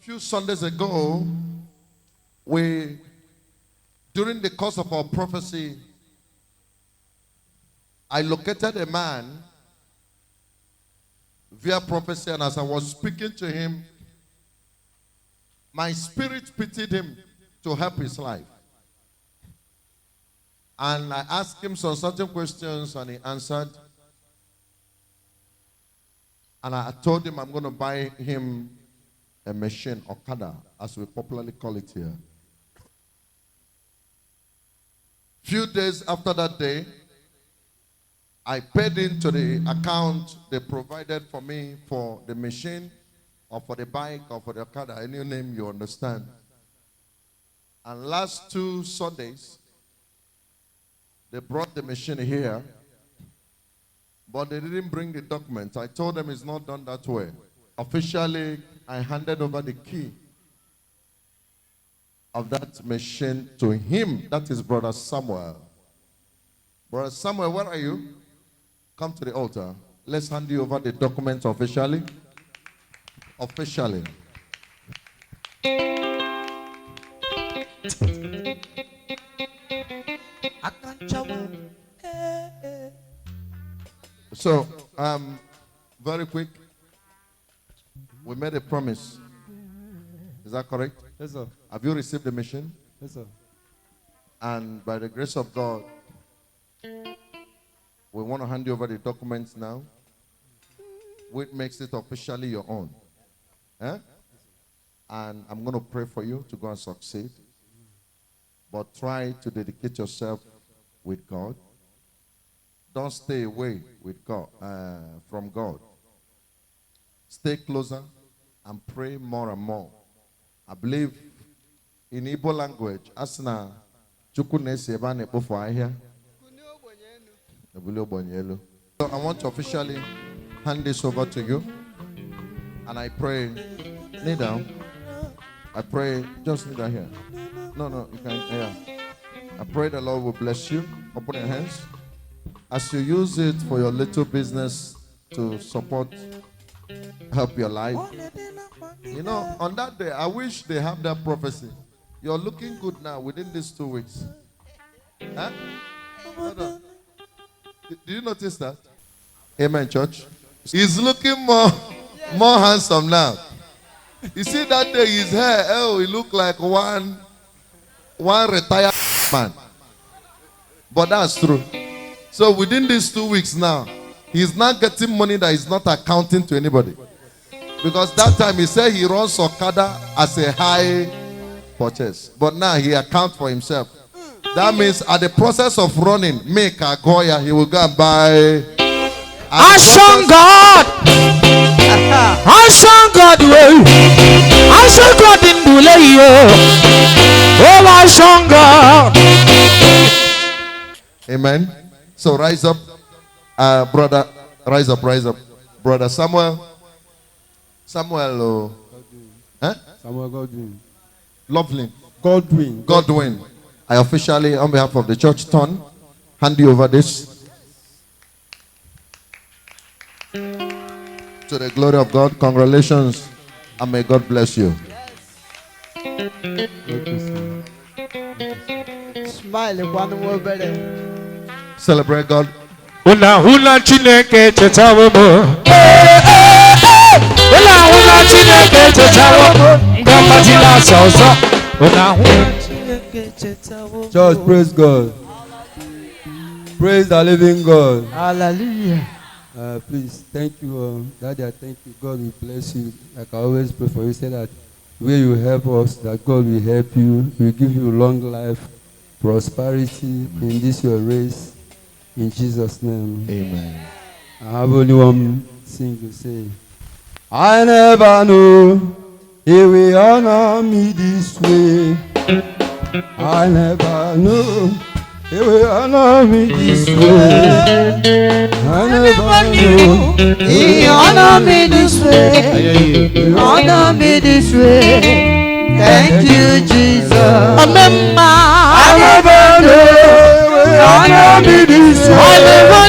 few Sundays ago, during the course of our prophecy, I located a man via prophecy, and as I was speaking to him, my spirit pitied him to help his life. And I asked him some certain questions, and he answered. And I told him I'm going to buy him a machine, Okada, as we popularly call it here. Few days after that day, I paid into the account they provided for me for the machine, or for the bike, or for the Okada, any name you understand. And last 2 Sundays, they brought the machine here, but they didn't bring the documents. I told them it's not done that way. Officially, I handed over the key of that machine to him. That is Brother Samuel. Brother Samuel, where are you? Come to the altar. Let's hand you over the documents officially. Officially. So, very quick. We made a promise. Is that correct? Yes, sir. Have you received the mission? Yes, sir. And by the grace of God, we want to hand you over the documents now, which makes it officially your own. Eh? And I'm going to pray for you to go and succeed. But try to dedicate yourself with God. Don't stay away with God, from God. Stay closer and pray more and more. I believe in Igbo language, Asna Chukunesi Ebane Bofo Ahia. So I want to officially hand this over to you. And I pray, kneel down. I pray, just kneel down here. No, you can, yeah. I pray the Lord will bless you. Open your hands. As you use it for your little business to support, help your life. You know, on that day, I wish they have that prophecy. You're looking good now within these 2 weeks. Huh? Hold on. Did you notice that? Amen, church. He's looking more handsome now. You see that day, his hair, he looked like one retired man. But that's true. So within these 2 weeks now, he's not getting money that he's not accounting to anybody. Because that time he said he runs Okada as a high purchase. But now he accounts for himself. That means at the process of running, make a Goya, he will go and buy. Action God! Action God! Action God in Dule. Oh, Action God! Amen. So rise up, brother. Rise up. Brother Samuel. Samuel Godwin. Lovely. Godwin. I officially, on behalf of the church, hand you over this. To the glory of God, congratulations, and may God bless you. Smile one more better. Celebrate God. Hula Chineke Chetawomo. Hula Chineke Chetawomo. Gambazila Soso. Church, praise God. Praise the living God. Hallelujah. Please, thank you, Daddy. I thank you. God will bless you. Like I always pray for you, say that where you help us, that God will help you. Will give you long life, prosperity in this your race. In Jesus' name. Amen. I have only one thing to say. I never knew He will honor me this way. I never knew He will honor me this way. I never knew He honor me this way. Honor me this way. Thank you, Jesus. Remember, I never knew He honor me this way. I never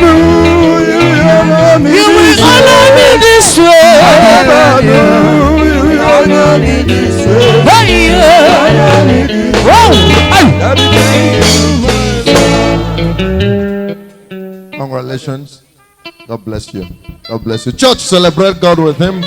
knew You will honor me this way. I never knew Congratulations. God bless you. God bless you. Church, celebrate God with him.